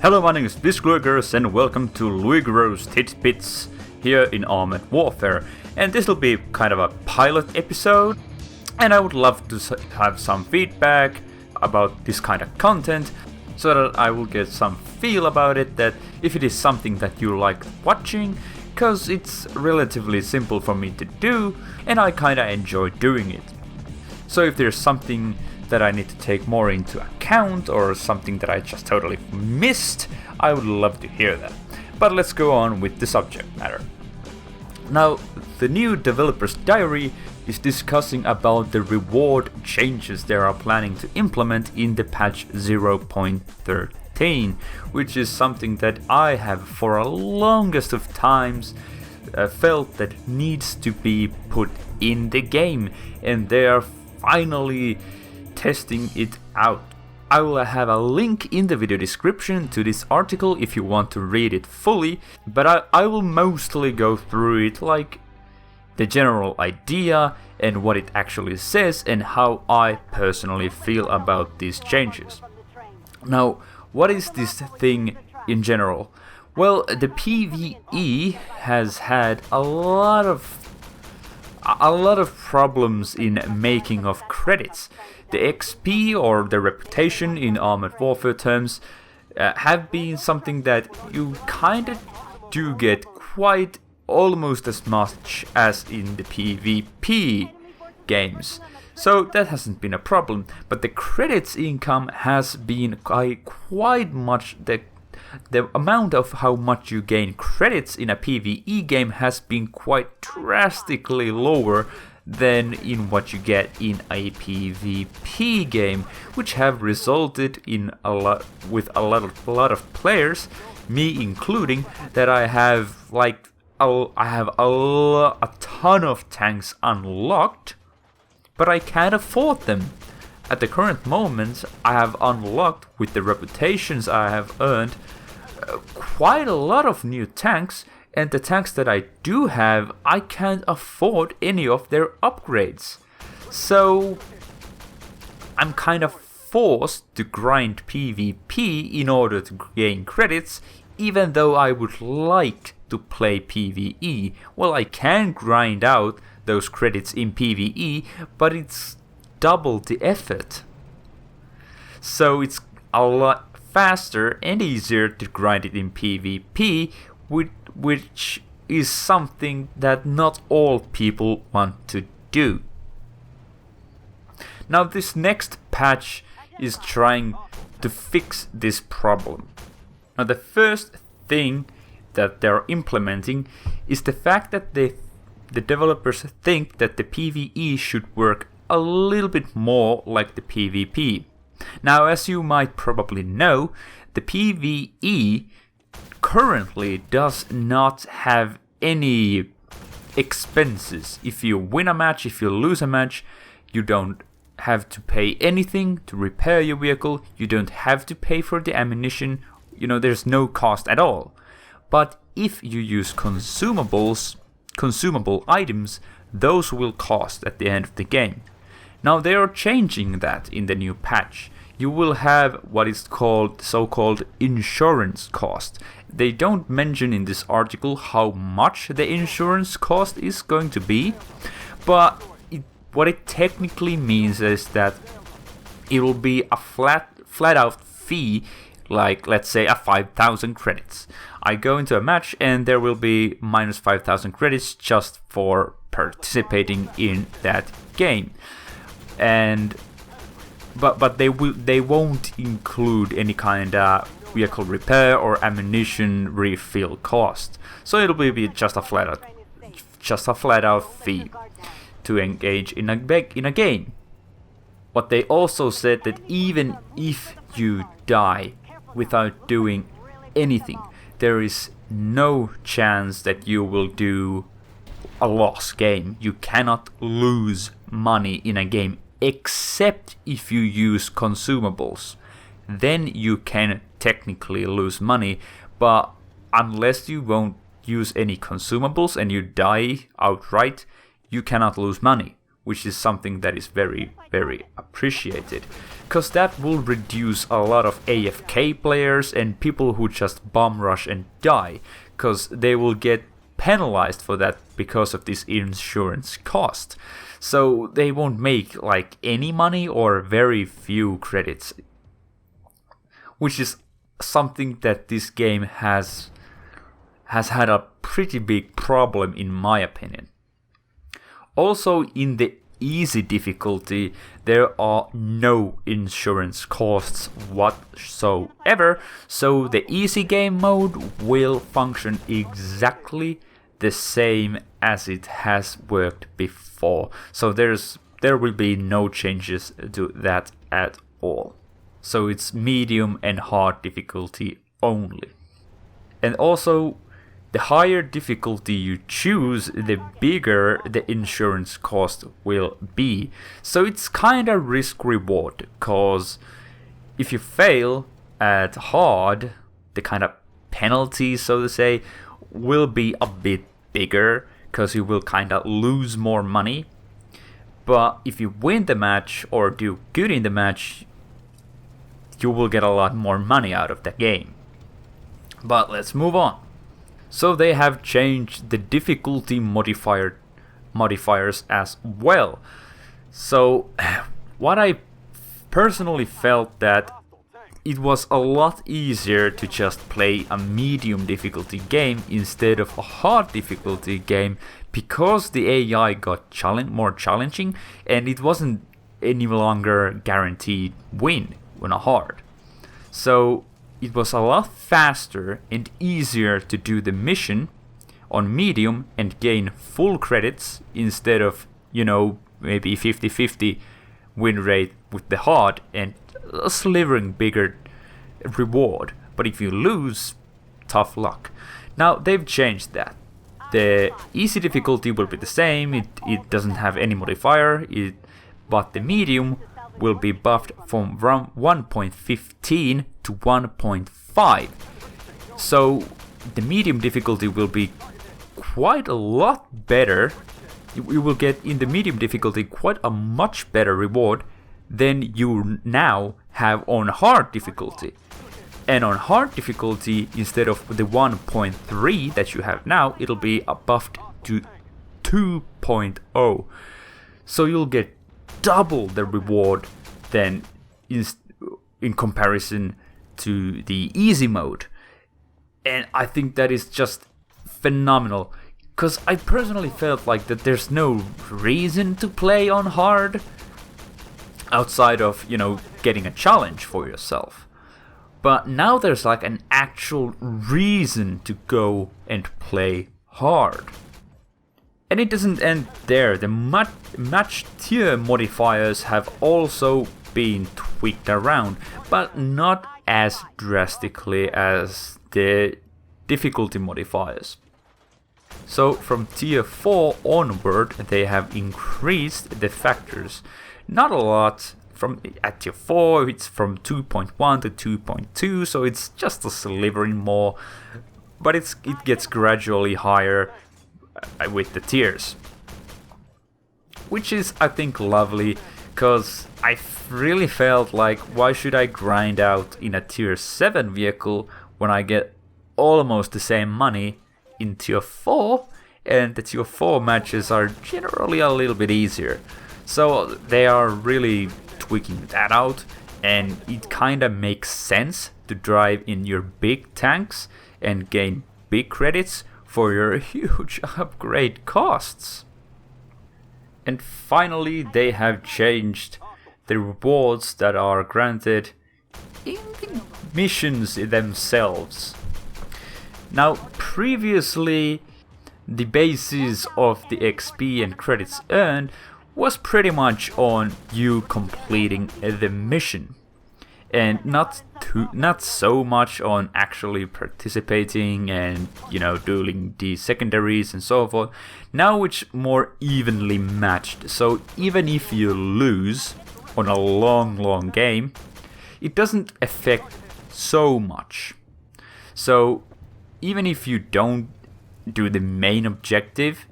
Hello, my name is Luigerous and welcome to Luigerous Tidbits here in Armored Warfare. And this will be kind of a pilot episode, and I would love to have some feedback about this kind of content so that I will get some feel about it, that if it is something that you like watching, because it's relatively simple for me to do and I kinda enjoy doing it. So if there's something that I need to take more into account or something that I just totally missed, I would love to hear that. But let's go on with the subject matter. Now, the new developer's diary is discussing about the reward changes they are planning to implement in the patch 0.13, which is something that I have for a longest of times felt that needs to be put in the game, and they are finally testing it out. I will have a link in the video description to this article if you want to read it fully, but I will mostly go through it, like the general idea and what it actually says and how I personally feel about these changes. Now, what is this thing in general? Well, the PvE has had a lot of problems in making of credits. The XP, or the reputation in Armored Warfare terms, have been something that you kinda do get quite almost as much as in the PvP games. So that hasn't been a problem, but the credits income has been quite much. The amount of how much you gain credits in a PvE game has been quite drastically lower than in what you get in a PvP game, which have resulted in a lot of players, me including, that I have a ton of tanks unlocked, but I can't afford them. At the current moment, I have unlocked, with the reputations I have earned, quite a lot of new tanks, and the tanks that I do have, I can't afford any of their upgrades. So I'm kind of forced to grind PvP in order to gain credits, even though I would like to play PvE. Well, I can grind out those credits in PvE, but it's double the effort. So it's a lot faster and easier to grind it in PvP, which is something that not all people want to do. Now, this next patch is trying to fix this problem. Now, the first thing that they're implementing is the fact that the developers think that the PvE should work a little bit more like the PvP. Now, as you might probably know, the PvE currently does not have any expenses. If you win a match, if you lose a match, you don't have to pay anything to repair your vehicle, you don't have to pay for the ammunition, there's no cost at all. But if you use consumable items, those will cost at the end of the game. Now, they are changing that in the new patch. You will have what is called so-called insurance cost. They don't mention in this article how much the insurance cost is going to be, but what it technically means is that it will be a flat out fee, like let's say 5,000 credits. I go into a match and there will be minus 5,000 credits just for participating in that game. But they won't include any kind of vehicle repair or ammunition refill cost. So it'll be just a flat out fee to engage in a game. But they also said that even if you die without doing anything, there is no chance that you will do a loss game. You cannot lose money in a game except if you use consumables. Then you can technically lose money, but unless you won't use any consumables and you die outright, you cannot lose money. which is something that is very, very appreciated. Because that will reduce a lot of AFK players and people who just bomb rush and die, because they will get penalized for that because of this insurance cost. So they won't make like any money or very few credits, which is something that this game has had a pretty big problem in my opinion. Also, in the easy difficulty, there are no insurance costs whatsoever, so the easy game mode will function exactly the same as it has worked before. So there will be no changes to that at all. So it's medium and hard difficulty only. And also, the higher difficulty you choose, the bigger the insurance cost will be. So it's kinda risk-reward, cause if you fail at hard, the kind of penalty, so to say, will be a bit bigger, cause you will kinda lose more money. But if you win the match or do good in the match, you will get a lot more money out of the game. But let's move on. So they have changed the difficulty modifiers as well. So what I personally felt that it was a lot easier to just play a medium difficulty game instead of a hard difficulty game, because the AI got more challenging and it wasn't any longer guaranteed win on a hard. So it was a lot faster and easier to do the mission on medium and gain full credits instead of, maybe 50-50 win rate with the hard and a slivering bigger reward. But if you lose, tough luck. Now they've changed that. The easy difficulty will be the same, it doesn't have any modifier, but the medium will be buffed from 1.15 to 1.5. So the medium difficulty will be quite a lot better. You will get in the medium difficulty quite a much better reward than you now have on hard difficulty. And on hard difficulty, instead of the 1.3 that you have now, it'll be buffed to 2.0. So you'll get double the reward than in comparison to the easy mode. And I think that is just phenomenal, because I personally felt like that there's no reason to play on hard outside of, getting a challenge for yourself. But now there's like an actual reason to go and play hard. And it doesn't end there. The match tier modifiers have also been tweaked around, but not as drastically as the difficulty modifiers. So from tier 4 onward, they have increased the factors. Not a lot. At tier 4, it's from 2.1 to 2.2, so it's just a slivering more, but it gets gradually higher with the tiers, which is, I think, lovely, because I really felt like, why should I grind out in a tier 7 vehicle when I get almost the same money in tier 4, and the tier 4 matches are generally a little bit easier. So they are really tweaking that out, and it kinda makes sense to drive in your big tanks and gain big credits for your huge upgrade costs. And finally, they have changed the rewards that are granted in the missions themselves. Now, previously, the basis of the XP and credits earned was pretty much on you completing the mission, and not so much on actually participating and doing the secondaries and so forth. Now it's more evenly matched, so even if you lose on a long game, it doesn't affect so much. So even if you don't do the main objective,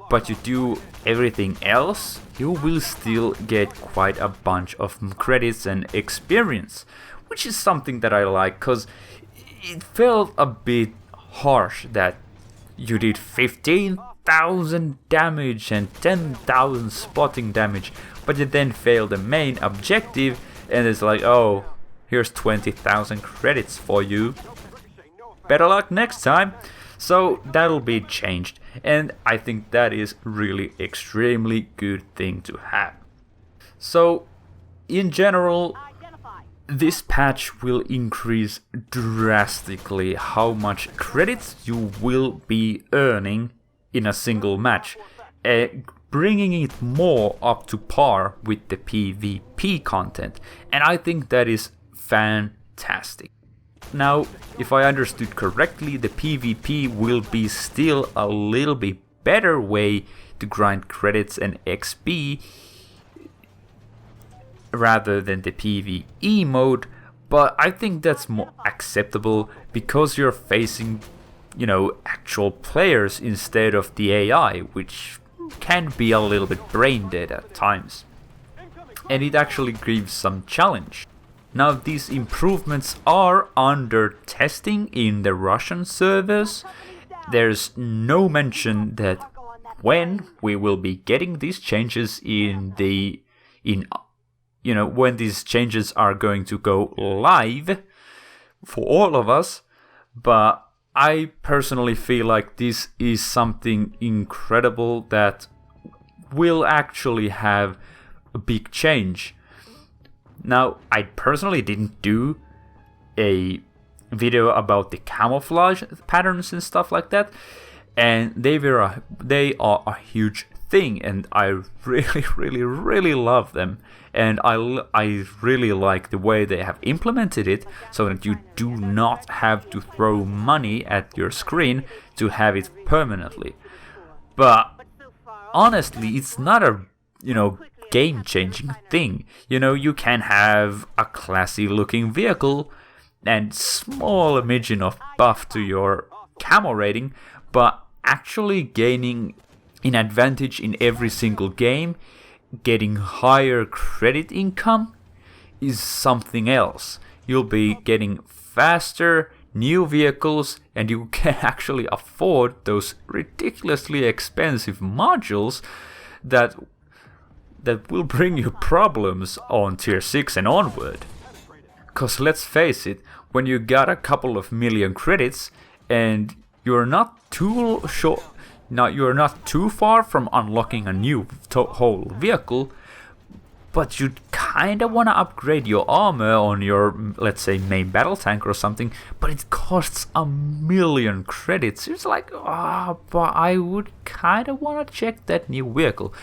but you do everything else, you will still get quite a bunch of credits and experience, which is something that I like, because it felt a bit harsh that you did 15,000 damage and 10,000 spotting damage, but you then fail the main objective, and it's like, oh, here's 20,000 credits for you. Better luck next time. So that'll be changed, and I think that is really extremely good thing to have. So in general, this patch will increase drastically how much credits you will be earning in a single match, bringing it more up to par with the PvP content, and I think that is fantastic. Now, if I understood correctly, the PvP will be still a little bit better way to grind credits and XP rather than the PvE mode, but I think that's more acceptable because you're facing, actual players instead of the AI, which can be a little bit brain dead at times. And it actually gives some challenge. Now, these improvements are under testing in the Russian servers. There's no mention that when we will be getting these changes when these changes are going to go live for all of us, but I personally feel like this is something incredible that will actually have a big change. Now, I personally didn't do a video about the camouflage patterns and stuff like that, and they are a huge thing, and I really love them, and I really like the way they have implemented it so that you do not have to throw money at your screen to have it permanently. But honestly, it's not a game-changing thing. You can have a classy looking vehicle and small margin of buff to your camo rating, but actually gaining an advantage in every single game, getting higher credit income, is something else. You'll be getting faster new vehicles, and you can actually afford those ridiculously expensive modules that will bring you problems on tier 6 and onward. Cause let's face it, when you got a couple of million credits and you're not too far from unlocking a new whole vehicle, but you kinda wanna upgrade your armor on your, let's say, main battle tank or something, but it costs 1,000,000 credits. It's like, but I would kinda wanna check that new vehicle.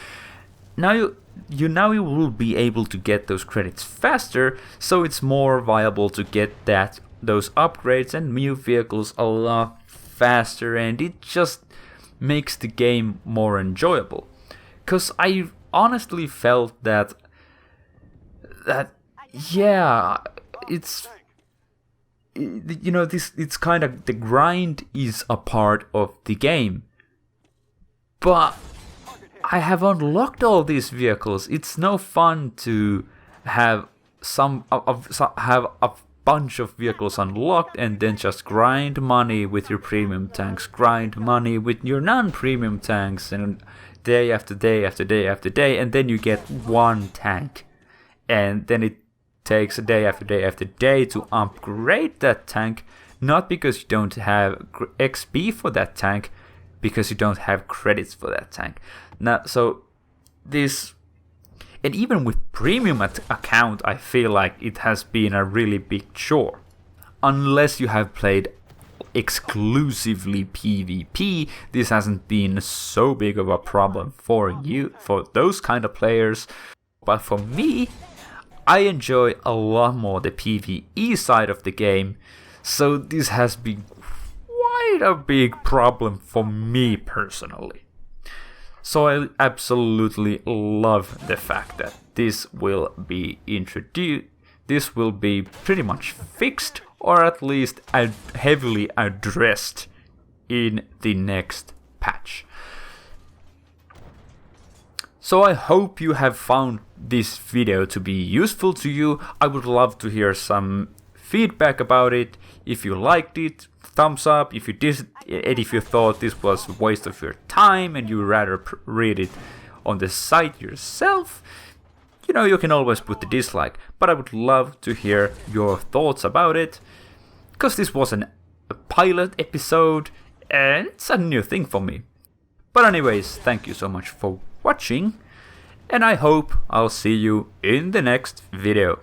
Now you will be able to get those credits faster, so it's more viable to get those upgrades and new vehicles a lot faster, and it just makes the game more enjoyable. Cause I honestly felt that it's it's kind of, the grind is a part of the game, but I have unlocked all these vehicles. It's no fun to have have a bunch of vehicles unlocked and then just grind money with your premium tanks, grind money with your non-premium tanks, and day after day after day after day, and then you get one tank, and then it takes a day after day after day to upgrade that tank, not because you don't have XP for that tank, because you don't have credits for that tank. Now, so this, and even with premium account, I feel like it has been a really big chore. Unless you have played exclusively PvP, this hasn't been so big of a problem for those kind of players. But for me, I enjoy a lot more the PvE side of the game, so this has been quite a big problem for me personally. So I absolutely love the fact that this will be introduced, this will be pretty much fixed, or at least heavily addressed in the next patch. So I hope you have found this video to be useful to you. I would love to hear some feedback about it. If you liked it, thumbs up. If you if you thought this was a waste of your time and you would rather read it on the site yourself, you can always put the dislike. But I would love to hear your thoughts about it, because this was a pilot episode and it's a new thing for me. But anyways, thank you so much for watching, and I hope I'll see you in the next video.